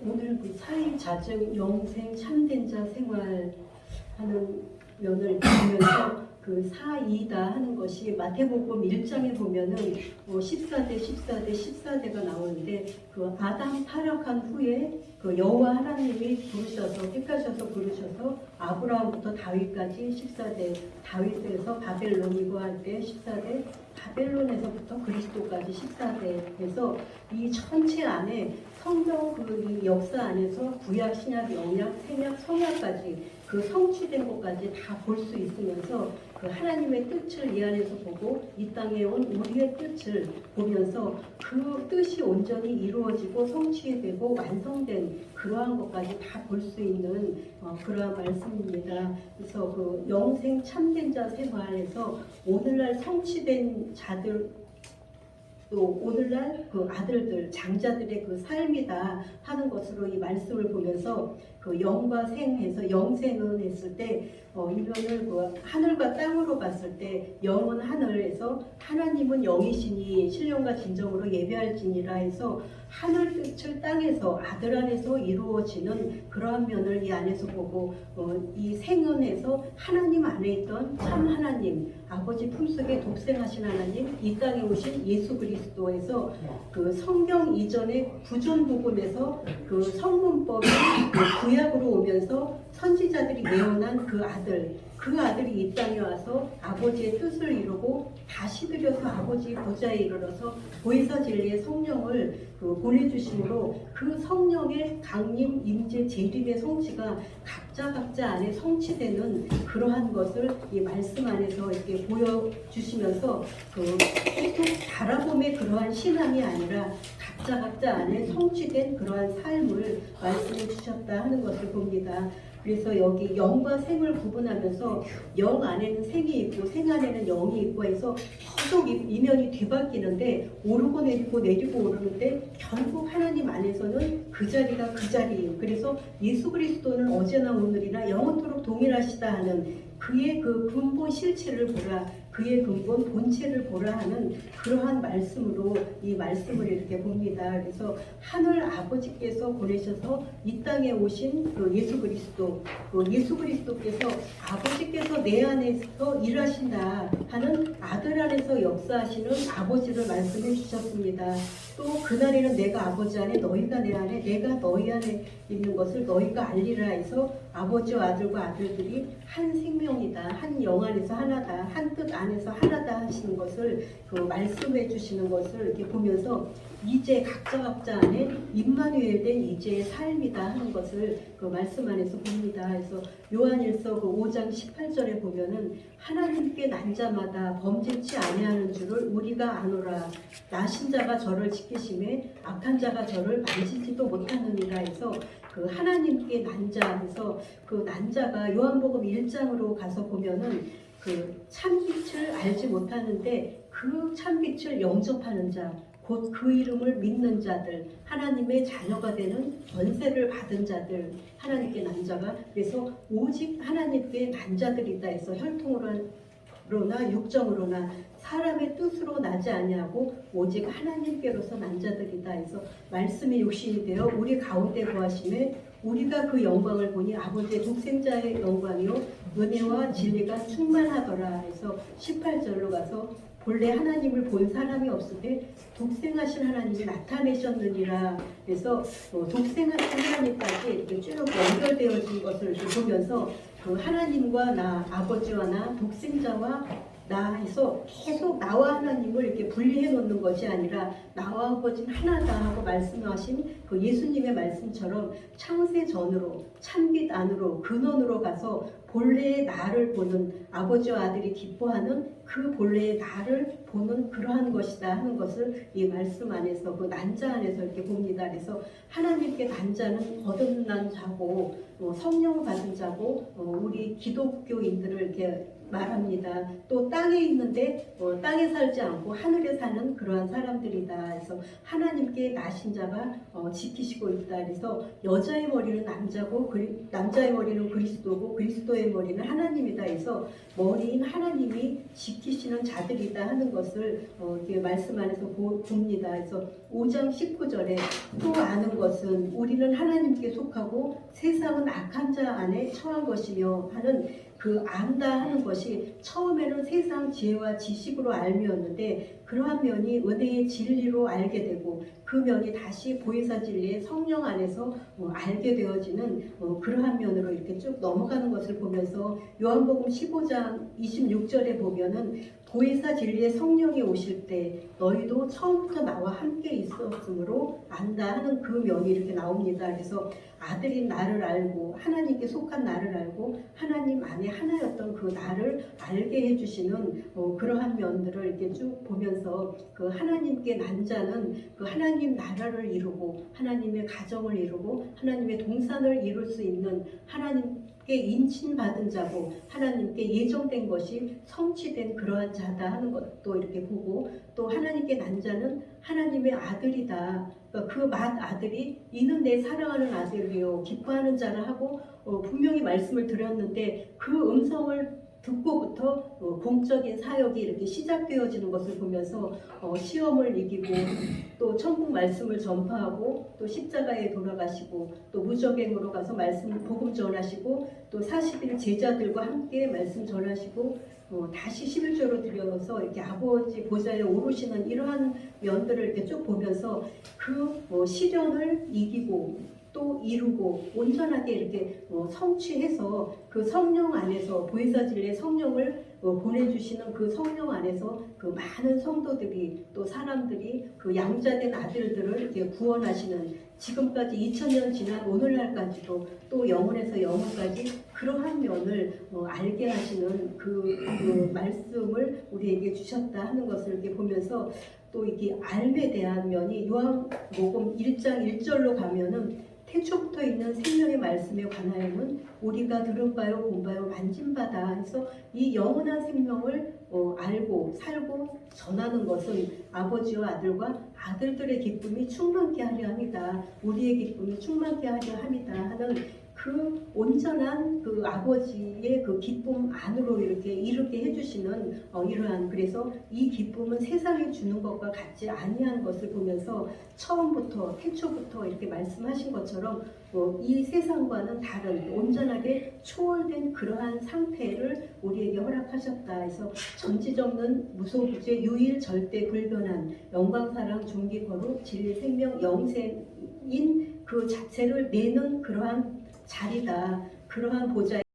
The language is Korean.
오늘 그 사회자증 영생 참된 자 생활하는 면을 보면서 그 사이다 하는 것이 마태복음 1장에 보면은 14대, 14대, 14대가 나오는데 그 아담 타락한 후에 그 여호와 하나님이 부르셔서 택하셔서 부르셔서 아브라함부터 다윗까지 14대, 다윗에서 바벨론이고 할 때 14대, 바벨론에서부터 그리스도까지 14대에서 이 전체 안에 성경 그 역사 안에서 구약, 신약, 영약, 생약, 성약까지 그 성취된 것까지 다 볼 수 있으면서 그 하나님의 뜻을 이 안에서 보고 이 땅에 온 우리의 뜻을 보면서 그 뜻이 온전히 이루어지고 성취되고 완성된 그러한 것까지 다 볼 수 있는 그러한 말씀입니다. 그래서 그 영생 참된 자 생활에서 오늘날 성취된 자들 또 오늘날 그 아들들, 장자들의 그 삶이다 하는 것으로 이 말씀을 보면서 그 영과 생해서 영생은 했을 때 이거를 그 하늘과 땅으로 봤을 때 영은 하늘에서 하나님은 영이시니 신령과 진정으로 예배할지니라 해서 하늘 뜻을 땅에서 아들 안에서 이루어지는 그러한 면을 이 안에서 보고 이 생은에서 하나님 안에 있던 참 하나님 아버지 품속에 독생하신 하나님 이 땅에 오신 예수 그리스도에서 그 성경 이전의 구전 복음에서 그 성문법이 그 구약으로 오면서 선지자들이 예언한 그 아들이 이 땅에 와서 아버지의 뜻을 이루고 다시 들여서 아버지 보좌에 이르러서 보혜사 진리의 성령을 그 보내주심으로 그 성령의 강림, 임재, 재림의 성취가 각자 안에 성취되는 그러한 것을 이 말씀 안에서 이렇게 보여주시면서 그 계속 바라봄의 그러한 신앙이 아니라 각자 안에 성취된 그러한 삶을 말씀해 주셨다 하는 것을 봅니다. 그래서 여기 영과 생을 구분하면서 영 안에는 생이 있고 생 안에는 영이 있고 해서 계속 이면이 뒤바뀌는데 오르고 내리고 오르는데 결국 하나님 안에서는 그 자리가 그 자리예요. 그래서 예수 그리스도는 어제나 오늘이나 영원토록 동일하시다 하는 그의 그 근본 실체를 보라, 그의 근본 본체를 보라 하는 그러한 말씀으로 이 말씀을 이렇게 봅니다. 그래서 하늘 아버지께서 보내셔서 이 땅에 오신 그 예수 그리스도, 그 예수 그리스도께서 아버지께서 내 안에서 일하신다 하는 아들 안에서 역사하시는 아버지를 말씀해 주셨습니다. 또 그날에는 내가 아버지 안에 너희가 내 안에 내가 너희 안에 있는 것을 너희가 알리라 해서 아버지와 아들과 아들들이 한 생명이다, 한 영 안에서 하나다, 한 뜻 안에서 하나다 하시는 것을 그 말씀해 주시는 것을 이렇게 보면서 이제 각자 안에 임마누엘 된 이제의 삶이다 하는 것을 그 말씀 안에서 봅니다. 그래서 요한일서 그 5장 18절에 보면은 하나님께 난 자마다 범죄치 아니하는 줄을 우리가 아노라. 나신 자가 저를 지키심에 악한 자가 저를 만지지도 못하느니라 해서 그 하나님께 난 자 해서 그 난 자가 요한복음 1장으로 가서 보면은 그 참빛을 알지 못하는데 그 참빛을 영접하는 자, 곧 그 이름을 믿는 자들, 하나님의 자녀가 되는 권세를 받은 자들, 하나님께 난 자가 그래서 오직 하나님께 난 자들이다 해서 혈통으로나 육정으로나 사람의 뜻으로 나지 아니하고 오직 하나님께로서 난 자들이다 해서 말씀이 육신이 되어 우리 가운데 거하심에 우리가 그 영광을 보니 아버지의 독생자의 영광이요 은혜와 진리가 충만하더라 해서 18절로 가서 본래 하나님을 본 사람이 없을 때 독생하신 하나님이 나타내셨느니라. 그래서 독생하신 하나님까지 이렇게 쭉 연결되어진 것을 보면서 그 하나님과 나, 아버지와 나, 독생자와 나 해서 계속 나와 하나님을 이렇게 분리해 놓는 것이 아니라 나와 아버지는 하나다 하고 말씀하신 그 예수님의 말씀처럼 창세 전으로 참빛 안으로 근원으로 가서 본래의 나를 보는 아버지와 아들이 기뻐하는 그 본래의 나를 보는 그러한 것이다 하는 것을 이 말씀 안에서 그 난자 안에서 이렇게 봅니다. 그래서 하나님께 난자는 거듭난 자고 성령 받은 자고 우리 기독교인들을 이렇게 말합니다. 또 땅에 있는데 땅에 살지 않고 하늘에 사는 그러한 사람들이다. 그래서 하나님께 나신 자가 지키시고 있다. 그래서 여자의 머리는 남자고 남자의 머리는 그리스도고 그리스도의 머리는 하나님이다. 해서 머리인 하나님이 지키시는 자들이다 하는 것을 이렇게 말씀 안에서 봅니다. 그래서 5장 19절에 또 아는 것은 우리는 하나님께 속하고 세상은 악한 자 안에 처한 것이며 하는 그 안다 하는 것이 처음에는 세상 지혜와 지식으로 알미였는데 그러한 면이 은혜의 진리로 알게 되고 그 면이 다시 보혜사 진리의 성령 안에서 알게 되어지는 그러한 면으로 이렇게 쭉 넘어가는 것을 보면서 요한복음 15장 26절에 보면은 보혜사 진리의 성령이 오실 때 너희도 처음부터 나와 함께 있었으므로 안다 하는 그 면이 이렇게 나옵니다. 그래서 아들인 나를 알고 하나님께 속한 나를 알고 하나님 안에 하나였던 그 나를 알게 해주시는 그러한 면들을 이렇게 쭉 보면서 그 하나님께 난 자는 그 하나님 나라를 이루고 하나님의 가정을 이루고 하나님의 동산을 이룰 수 있는 하나님께 인친받은 자고 하나님께 예정된 것이 성취된 그러한 자다 하는 것도 이렇게 보고 또 하나님께 난 자는 하나님의 아들이다. 그 맏아들이 이는 내 사랑하는 아들이요 기뻐하는 자라 하고 분명히 말씀을 드렸는데 그 음성을 듣고부터 공적인 사역이 이렇게 시작되어지는 것을 보면서 시험을 이기고 또 천국 말씀을 전파하고 또 십자가에 돌아가시고 또 무적행으로 가서 말씀 복음 전하시고 또 40일 제자들과 함께 말씀 전하시고 다시 11조로 들여서 이렇게 아버지 보좌에 오르시는 이러한 면들을 이렇게 쭉 보면서 그 시련을 이기고 또 이루고 온전하게 이렇게 성취해서 그 성령 안에서 보혜사 진리의 성령을 보내주시는 그 성령 안에서 그 많은 성도들이 또 사람들이 그 양자된 아들들을 이렇게 구원하시는 지금까지 2000년 지난 오늘날까지도 또 영혼에서 영혼까지 그러한 면을 알게 하시는 그 말씀을 우리에게 주셨다 하는 것을 이렇게 보면서 또 이게 알에 대한 면이 요한복음 1장 1절로 가면은 태초부터 있는 생명의 말씀에 관하여는 우리가 들은 바요 본 바요 만진 바다 해서 이 영원한 생명을 알고 살고 전하는 것은 아버지와 아들과 아들들의 기쁨이 충만케 하려 합니다. 우리의 기쁨이 충만케 하려 합니다 하는 그 온전한 그 아버지의 그 기쁨 안으로 이렇게 이르게 해주시는 이러한 그래서 이 기쁨은 세상이 주는 것과 같지 아니한 것을 보면서 처음부터 태초부터 이렇게 말씀하신 것처럼 이 세상과는 다른 온전하게 초월된 그러한 상태를 우리에게 허락하셨다 해서 전지전능 무소부재 유일 절대 불변한 영광사랑 존귀 거룩 진리 생명 영생인 그 자체를 내는 그러한 자리다. 그러한 보좌에